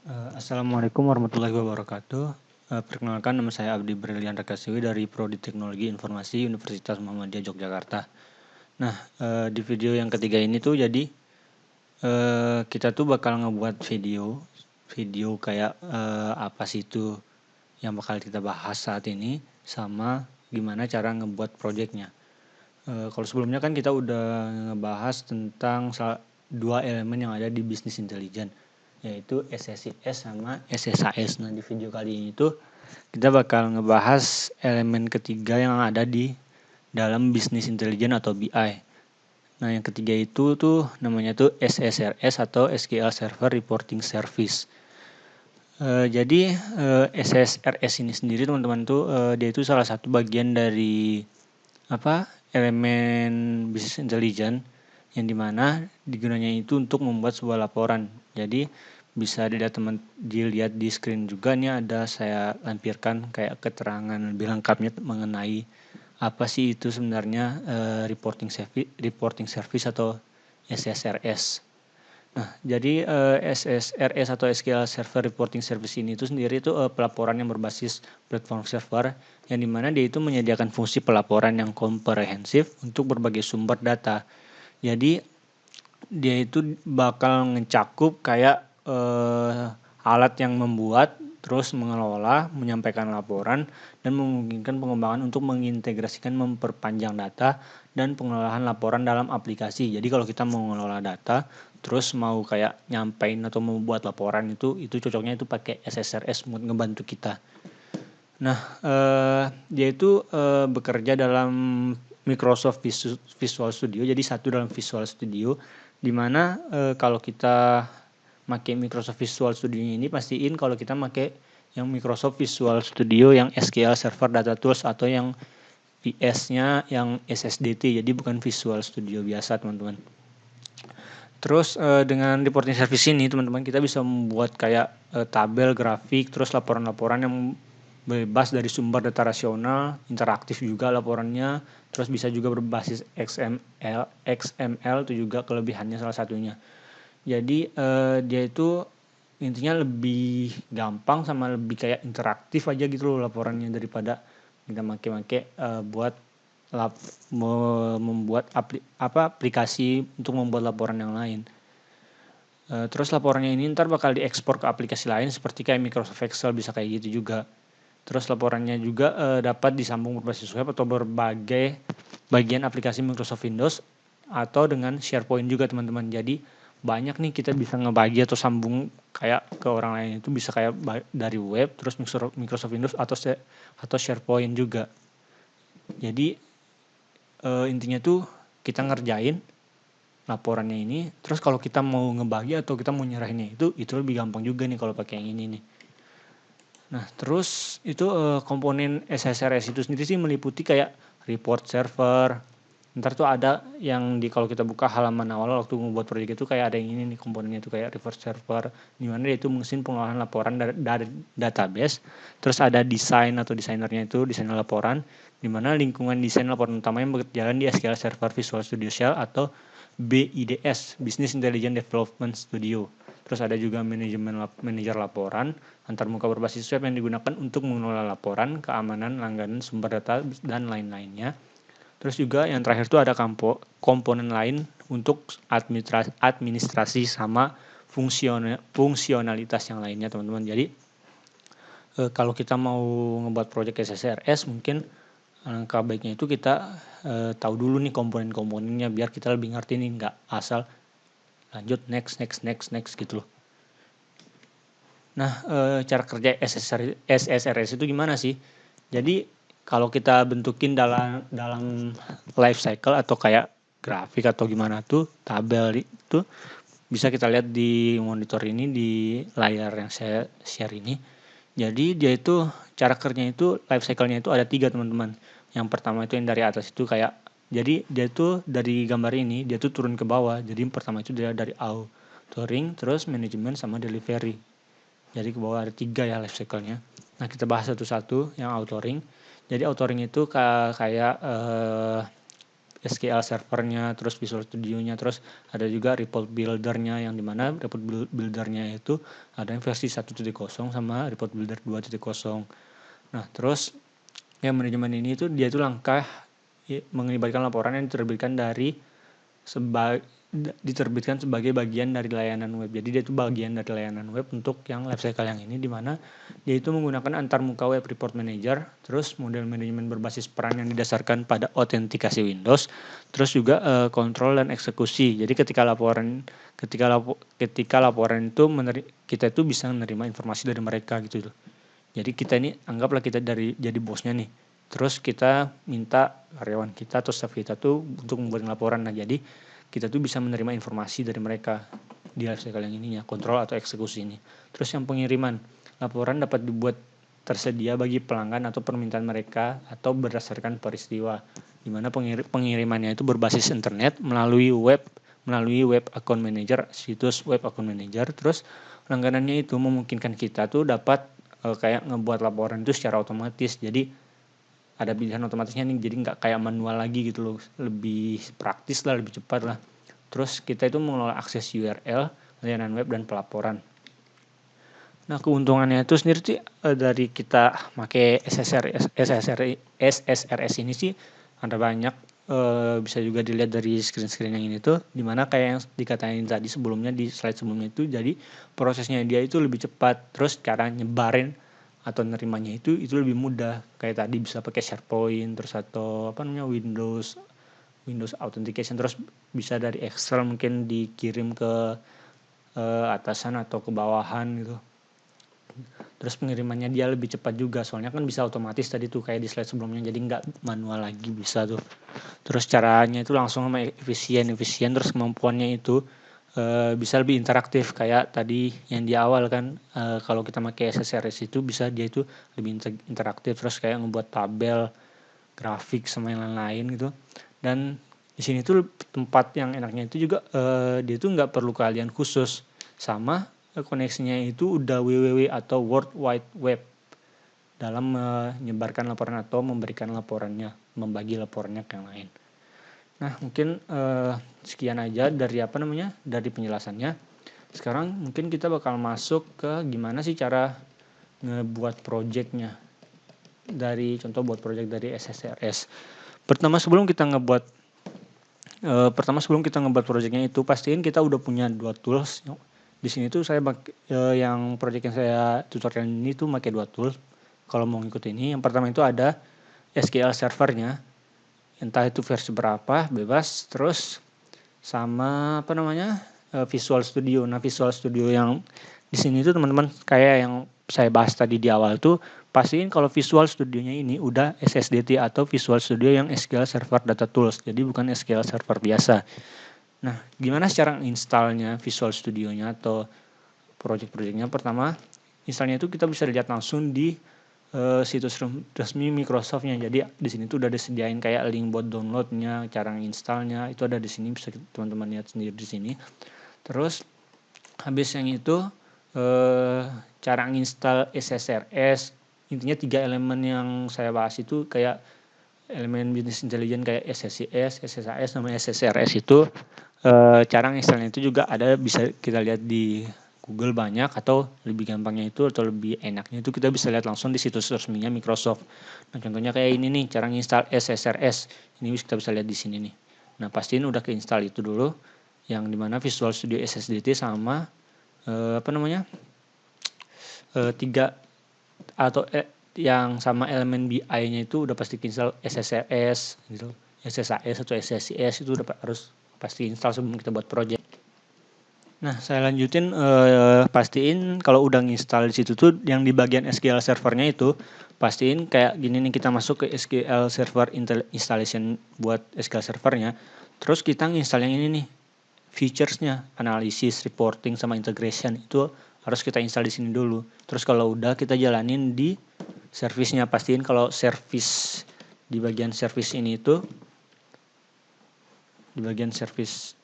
Assalamualaikum warahmatullahi wabarakatuh. Perkenalkan, nama saya Abdi Brilian Rakasiwi dari Prodi Teknologi Informasi Universitas Muhammadiyah Yogyakarta. Nah, di video yang ketiga ini tuh jadi kita tuh bakal ngebuat video kayak apa sih itu yang bakal kita bahas saat ini, sama gimana cara ngebuat projectnya. Kalau sebelumnya kan kita udah ngebahas tentang dua elemen yang ada di bisnis intelijen, yaitu SSIS sama SSAS. Nah, di video kali ini tuh kita bakal ngebahas elemen ketiga yang ada di dalam bisnis intelijen atau BI. Nah, yang ketiga itu tuh namanya tuh SSRS atau SQL Server Reporting Service. Jadi SSRS ini sendiri teman-teman tuh dia itu salah satu bagian dari elemen bisnis intelijen yang dimana digunanya itu untuk membuat sebuah laporan. Jadi bisa dilihat di screen juga, nih ada saya lampirkan kayak keterangan lebih lengkapnya mengenai apa sih itu sebenarnya reporting service atau SSRS. Nah, jadi SSRS atau SQL Server Reporting Service ini itu sendiri itu pelaporan yang berbasis platform server, yang dimana dia itu menyediakan fungsi pelaporan yang komprehensif untuk berbagai sumber data. Jadi dia itu bakal ngecakup kayak alat yang membuat, terus mengelola, menyampaikan laporan, dan memungkinkan pengembangan untuk mengintegrasikan, memperpanjang data, dan pengelolaan laporan dalam aplikasi. Jadi kalau kita mau mengelola data, terus mau kayak nyampein atau membuat laporan itu cocoknya itu pakai SSRS buat ngebantu kita. Nah, dia itu bekerja dalam Microsoft Visual Studio, jadi satu dalam Visual Studio, dimana kalau kita pakai Microsoft Visual Studio ini pastiin kalau kita pakai yang Microsoft Visual Studio yang SQL Server Data Tools atau yang VS-nya yang SSDT, jadi bukan Visual Studio biasa teman-teman. Terus dengan reporting service ini teman-teman kita bisa membuat kayak tabel, grafik, terus laporan-laporan yang bebas dari sumber data rasional, interaktif juga laporannya, terus bisa juga berbasis XML itu juga kelebihannya salah satunya. Jadi dia itu intinya lebih gampang sama lebih kayak interaktif aja gitu loh laporannya, daripada kita make buat membuat aplikasi untuk membuat laporan yang lain. Terus laporannya ini ntar bakal diekspor ke aplikasi lain seperti kayak Microsoft Excel, bisa kayak gitu juga. Terus laporannya juga dapat disambung berbasis web atau berbagai bagian aplikasi Microsoft Windows atau dengan SharePoint juga teman-teman. Jadi banyak nih kita bisa ngebagi atau sambung kayak ke orang lain, itu bisa kayak dari web, terus Microsoft Windows atau SharePoint juga. Jadi intinya tuh kita ngerjain laporannya ini, terus kalau kita mau ngebagi atau kita mau nyerahinnya itu lebih gampang juga nih kalau pakai yang ini nih. Nah, terus itu komponen SSRS itu sendiri sih meliputi kayak report server. Ntar tuh ada yang kalau kita buka halaman awal waktu membuat proyek itu kayak ada yang ini nih komponennya itu kayak report server, di mana dia itu mesin pengolahan laporan dari database. Terus ada desain atau desainernya itu desainer laporan, di mana lingkungan desain laporan utamanya berjalan di SQL Server Visual Studio Shell atau BIDS, Business Intelligence Development Studio. Terus ada juga manajer laporan antarmuka berbasis web yang digunakan untuk mengelola laporan, keamanan, langganan, sumber data, dan lain-lainnya. Terus juga yang terakhir itu ada komponen lain untuk administrasi sama fungsionalitas yang lainnya teman-teman. Jadi kalau kita mau ngebuat project SSRS, mungkin langkah baiknya itu kita tahu dulu nih komponen-komponennya biar kita lebih ngerti nih, nggak asal lanjut next gitu loh. Nah, cara kerja SSRS itu gimana sih? Jadi kalau kita bentukin dalam life cycle atau kayak grafik atau gimana tuh, tabel itu bisa kita lihat di monitor ini, di layar yang saya share ini. Jadi dia itu cara kerjanya itu life cycle-nya itu ada 3 teman-teman. Yang pertama itu yang dari atas itu kayak, jadi dia itu dari gambar ini dia tuh turun ke bawah. Jadi yang pertama itu dia dari authoring, terus manajemen sama delivery. Jadi ke bawah ada 3 ya life cycle-nya. Nah, kita bahas satu-satu yang authoring. Jadi authoring itu kayak SQL servernya, terus Visual Studio-nya, terus ada juga report builder-nya, yang dimana report builder-nya itu ada yang versi 1.0 sama report builder 2.0. Nah, terus yang manajemen ini itu dia itu langkah melibatkan laporan yang diterbitkan sebagai bagian dari layanan web. Jadi dia itu bagian dari layanan web untuk yang lifecycle yang ini, di mana dia itu menggunakan antarmuka web report manager, terus model manajemen berbasis peran yang didasarkan pada autentikasi Windows, terus juga kontrol dan eksekusi. Jadi ketika laporan itu kita itu bisa menerima informasi dari mereka gitu loh. Jadi kita ini anggaplah kita jadi bosnya nih. Terus kita minta karyawan kita atau staff kita tuh untuk membuat laporan. Nah, jadi kita tuh bisa menerima informasi dari mereka di lifecycle yang ininya, kontrol atau eksekusi ini. Terus yang pengiriman, laporan dapat dibuat tersedia bagi pelanggan atau permintaan mereka atau berdasarkan peristiwa, di mana pengirimannya itu berbasis internet melalui web account manager, situs web account manager. Terus langganannya itu memungkinkan kita tuh dapat kayak ngebuat laporan itu secara otomatis. Jadi ada pilihan otomatisnya nih, jadi nggak kayak manual lagi gitu loh, lebih praktis lah, lebih cepat lah. Terus kita itu mengelola akses URL, layanan web, dan pelaporan. Nah, keuntungannya itu sendiri sih dari kita pakai SSRS ini sih ada banyak. Bisa juga dilihat dari screen yang ini tuh, dimana kayak yang dikatain tadi sebelumnya di slide sebelumnya itu, jadi prosesnya dia itu lebih cepat. Terus cara nyebarin atau nerimanya itu lebih mudah, kayak tadi bisa pakai SharePoint, terus atau Windows Authentication, terus bisa dari Excel mungkin dikirim ke atasan atau ke bawahan gitu. Terus pengirimannya dia lebih cepat juga, soalnya kan bisa otomatis tadi tuh kayak di slide sebelumnya, jadi nggak manual lagi, bisa tuh. Terus caranya itu langsung sama efisien, terus kemampuannya itu bisa lebih interaktif kayak tadi yang di awal kan. Kalau kita pakai SSRS itu bisa dia itu lebih interaktif, terus kayak ngebuat tabel, grafik sama yang lain-lain gitu. Dan di sini tuh tempat yang enaknya itu juga dia tuh nggak perlu keahlian khusus, sama koneksinya itu udah www atau World Wide Web dalam menyebarkan laporan atau memberikan laporannya, membagi laporannya ke yang lain. Nah, mungkin sekian aja dari dari penjelasannya. Sekarang mungkin kita bakal masuk ke gimana sih cara ngebuat projectnya, dari contoh buat project dari SSRS. Pertama sebelum kita ngebuat projectnya itu, pastiin kita udah punya 2 tools. Di sini tuh saya yang project yang saya tutorial ini tuh pakai 2 tools. Kalau mau ngikut ini, yang pertama itu ada SQL servernya, entah itu versi berapa, bebas. Terus sama Visual Studio. Nah, Visual Studio yang di sini tuh teman-teman kayak yang saya bahas tadi di awal tuh, pastiin kalau Visual Studio-nya ini udah SSDT atau Visual Studio yang SQL Server Data Tools, jadi bukan SQL Server biasa. Nah, gimana cara installnya Visual Studio-nya atau project-projectnya? Pertama, installnya itu kita bisa lihat langsung di situs resmi Microsoft-nya. Jadi di sini tuh udah disediain kayak link buat downloadnya, cara installnya itu ada di sini, bisa teman-teman lihat sendiri di sini. Terus habis yang itu cara install SSRS, intinya 3 elemen yang saya bahas itu kayak elemen business intelligence kayak SSIS, SSAS, sama SSRS itu cara installnya itu juga ada, bisa kita lihat di Google banyak, atau lebih gampangnya itu atau lebih enaknya itu kita bisa lihat langsung di situs resminya Microsoft. Nah, contohnya kayak ini nih, cara install SSRS. Ini kita bisa lihat di sini nih. Nah, pastiin udah keinstall itu dulu, yang dimana Visual Studio SSDT sama 3 atau yang sama elemen BI-nya itu udah pasti install SSRS gitu. SSAS atau SSIS itu udah harus pasti install sebelum kita buat project. Nah, saya lanjutin, pastiin kalau udah nginstal di situ tuh yang di bagian SQL servernya itu, pastiin kayak gini nih, kita masuk ke SQL Server installation buat SQL servernya. Terus kita nginstal yang ini nih, features-nya, analisis, reporting, sama integration, itu harus kita install di sini dulu. Terus kalau udah, kita jalanin di service-nya. Pastiin kalau service di bagian service ini itu, di bagian service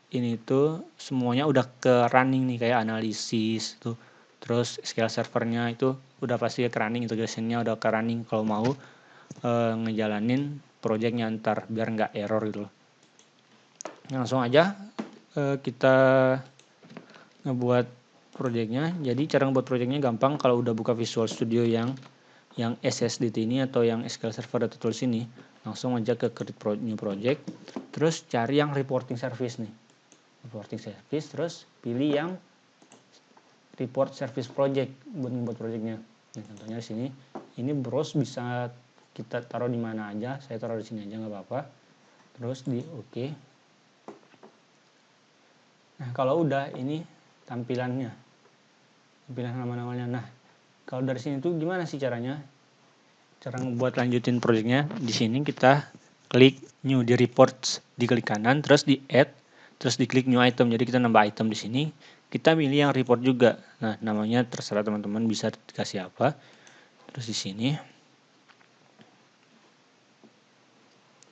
ini tuh semuanya udah ke running nih, kayak analisis tuh. Terus SQL servernya itu udah pasti ke running, integration-nya udah ke running kalau mau ngejalanin projectnya ntar biar nggak error gitu loh. Langsung aja kita ngebuat projectnya. Jadi cara ngebuat projectnya gampang kalau udah buka Visual Studio yang SSDT ini atau yang SQL Server Data Tools ini, langsung aja ke create new project, terus cari yang reporting service nih, reporting service, terus pilih yang report service project buat membuat projectnya. Nah, contohnya di sini, ini browse bisa kita taruh di mana aja, saya taruh di sini aja nggak apa-apa, terus di OK. Nah, kalau udah ini tampilan nama-namanya. Nah, kalau dari sini tuh gimana sih caranya? Cara ngebuat lanjutin projectnya, di sini kita klik new di reports, diklik kanan, terus di add, terus diklik new item. Jadi kita nambah item di sini. Kita milih yang report juga. Nah, namanya terserah teman-teman bisa dikasih apa. Terus di sini.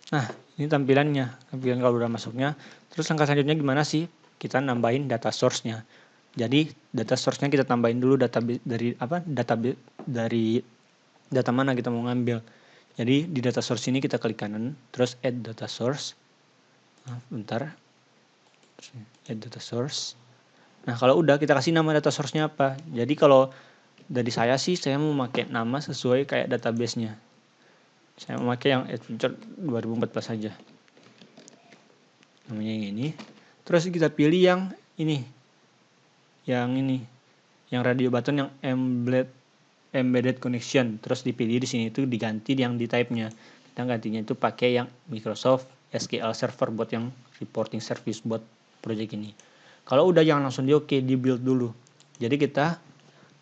Nah, ini tampilannya. Tampilan kalau udah masuknya. Terus langkah selanjutnya gimana sih? Kita nambahin data source-nya. Jadi data source-nya kita tambahin dulu dari data mana kita mau ngambil. Jadi di data source ini kita klik kanan, terus add data source. Nah, bentar. Add data source. Nah, kalau udah kita kasih nama data source-nya apa. Jadi kalau dari saya sih saya mau pakai nama sesuai kayak database-nya. Saya mau pakai yang Adventure 2014 saja. Namanya yang ini. Terus kita pilih yang ini. Yang radio button yang embedded connection. Terus dipilih di sini itu diganti yang di type-nya. Kita gantinya itu pakai yang Microsoft SQL Server buat yang reporting service buat project ini. Kalau udah jangan langsung di build dulu. Jadi kita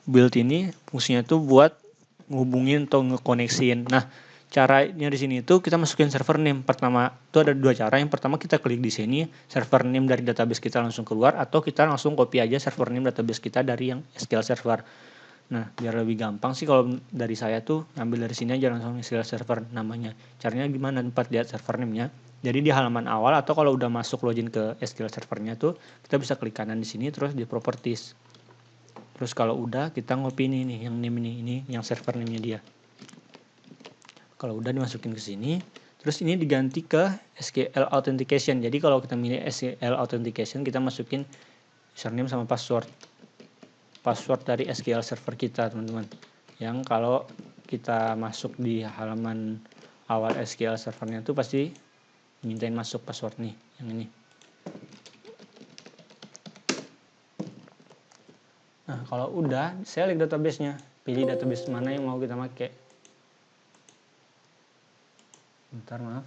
build ini fungsinya itu buat ngehubungin atau ngekoneksiin. Nah, caranya di sini itu kita masukin server name. Pertama itu ada dua cara. Yang pertama kita klik di sini server name dari database kita langsung keluar, atau kita langsung copy aja server name database kita dari yang SQL Server. Nah, biar lebih gampang sih kalau dari saya tuh ngambil dari sini aja langsung SQL Server namanya. Caranya gimana? Tempat lihat server name-nya. Jadi di halaman awal atau kalau udah masuk login ke SQL Server-nya tuh kita bisa klik kanan di sini terus di properties. Terus kalau udah kita ngopi ini yang name ini yang server name-nya dia. Kalau udah dimasukin ke sini, terus ini diganti ke SQL Authentication. Jadi kalau kita milih SQL Authentication, kita masukin username sama password dari SQL Server kita, teman-teman. Yang kalau kita masuk di halaman awal SQL Server-nya itu pasti mintain masuk password nih, yang ini. Nah, kalau udah, select database-nya. Pilih database mana yang mau kita pakai. Bentar, maaf.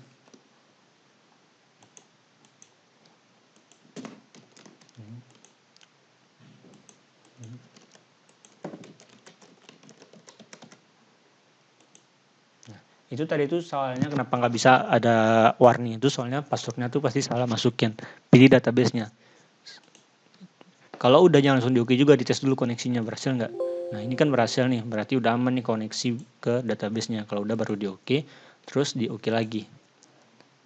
Nah, itu tadi itu soalnya kenapa nggak bisa ada warning itu, soalnya passwordnya tuh pasti salah masukin. Pilih database-nya. Kalau udah jangan langsung di-OK juga, dites dulu koneksinya berhasil nggak. Nah, ini kan berhasil nih, berarti udah aman nih koneksi ke database-nya. Kalau udah baru di-OK, terus di-OK lagi.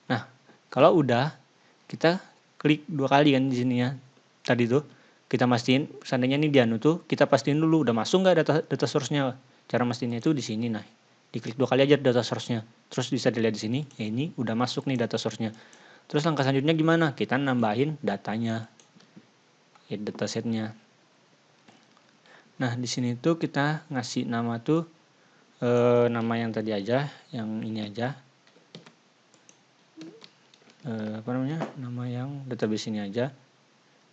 Nah, kalau udah kita klik 2 kali kan di sini ya. Tadi tuh kita pastiin seandainya ini dianu tuh kita pastiin dulu udah masuk nggak data source-nya. Cara mastiinnya itu di sini. Nah, diklik 2 kali aja data source-nya. Terus bisa dilihat di sini, ya ini udah masuk nih data source-nya. Terus langkah selanjutnya gimana? Kita nambahin datanya. Ya, dataset-nya. Nah, di sini tuh kita ngasih nama tuh nama yang tadi aja, yang ini aja. Nama yang database ini aja.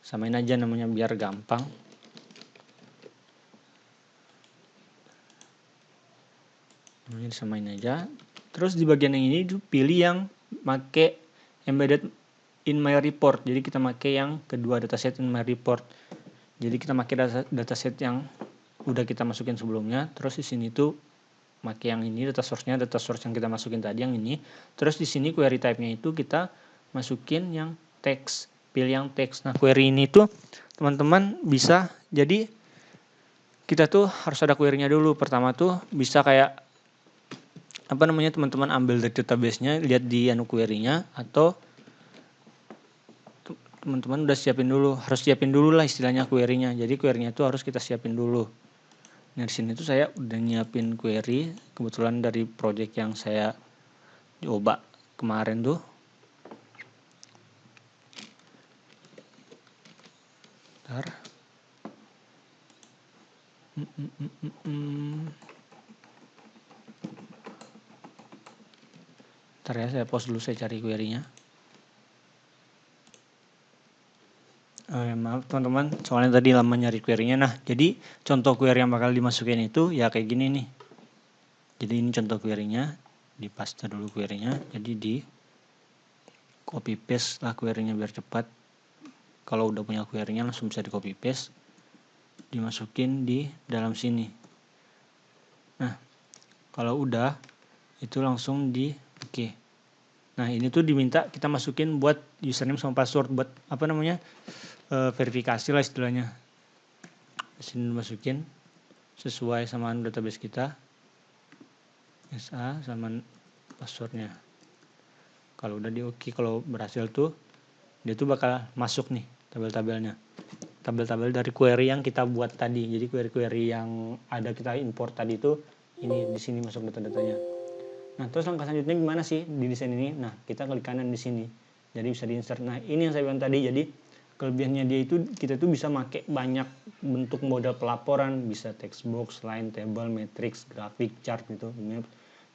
Samain aja namanya biar gampang. Namanya disamain aja. Terus di bagian yang ini pilih yang make embedded in my report. Jadi kita make yang kedua dataset in my report. Jadi kita make dataset yang udah kita masukin sebelumnya. Terus di sini tuh make yang ini data source yang kita masukin tadi yang ini. Terus di sini query type-nya itu kita masukin yang text. Pilih yang text. Nah, query ini tuh teman-teman bisa, jadi kita tuh harus ada query-nya dulu. Pertama tuh bisa kayak teman-teman ambil dari database-nya, lihat di query-nya, atau teman-teman udah harus siapin dulu lah istilahnya query-nya. Jadi query-nya tuh harus kita siapin dulu. Nah, di sini tuh saya udah nyiapin query kebetulan dari project yang saya coba kemarin tuh. Bentar. Bentar ya, saya pause dulu, saya cari query-nya. Maaf teman-teman, soalnya tadi lama nyari query-nya. Nah, jadi contoh query yang bakal dimasukin itu ya kayak gini nih. Jadi ini contoh query-nya, di paste dulu query-nya, jadi di copy paste lah query-nya biar cepat. Kalau udah punya query-nya langsung bisa di copy paste, dimasukin di dalam sini. Nah, kalau udah itu langsung di oke. Nah, ini tuh diminta kita masukin buat username sama password, buat apa namanya, verifikasi lah istilahnya. Di sini masukin sesuai sama database kita, SA sama passwordnya. Kalau udah di oke, kalau berhasil tuh dia tuh bakal masuk nih tabel-tabelnya, tabel-tabel dari query yang kita buat tadi. Jadi query-query yang ada kita import tadi itu ini di sini masuk data-datanya. Nah, terus langkah selanjutnya gimana sih di desain ini? Nah, kita klik kanan di sini. Jadi bisa di-insert. Nah, ini yang saya bilang tadi. Jadi kelebihannya dia itu kita tuh bisa pakai banyak bentuk model pelaporan, bisa text box, line, table, matrix, grafik, chart gitu.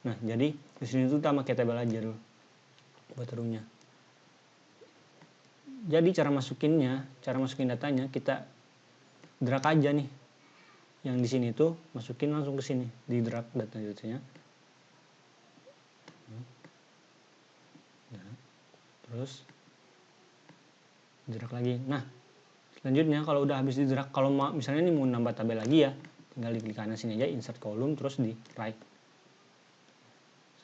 Nah, jadi di sini tuh kita pakai table aja dulu buat row-nya. Jadi cara masukin datanya kita drag aja nih. Yang di sini tuh masukin langsung ke sini, di drag datanya. Nah, terus drag lagi. Nah, selanjutnya kalau udah habis di drag, kalau misalnya ini mau nambah tabel lagi ya, tinggal di klik kanan sini aja, insert column, terus di right.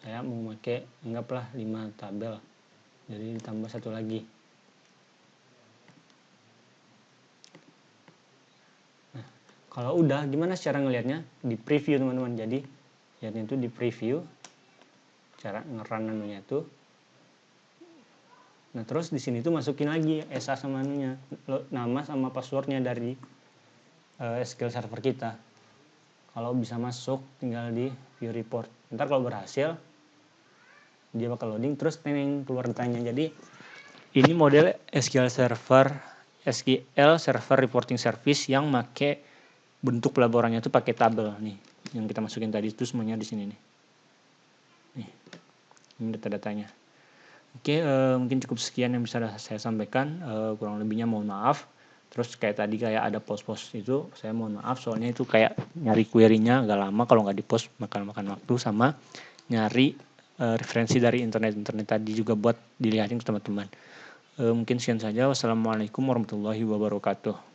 Saya mau pakai anggaplah 5 tabel, jadi ditambah satu lagi. Nah, kalau udah gimana cara ngelihatnya? Di preview teman-teman. Jadi lihatnya itu di preview, cara nge-run anunya itu. Nah, terus di sini tuh masukin lagi SA sama anunya, nama sama passwordnya dari SQL Server kita. Kalau bisa masuk, tinggal di view report. Ntar kalau berhasil, dia bakal loading, terus keluar datanya. Jadi ini model SQL Server Reporting Service yang make bentuk pelaporannya itu pakai tabel nih. Yang kita masukin tadi itu semuanya di sini nih. Nih, ini data-datanya. Oke, mungkin cukup sekian yang bisa saya sampaikan. Kurang lebihnya mohon maaf. Terus kayak tadi kayak ada post-post itu, saya mohon maaf soalnya itu kayak nyari query-nya agak lama, kalau nggak di post makan waktu, sama nyari referensi dari internet tadi juga buat dilihatin ke teman-teman. Mungkin sekian saja. Wassalamualaikum warahmatullahi wabarakatuh.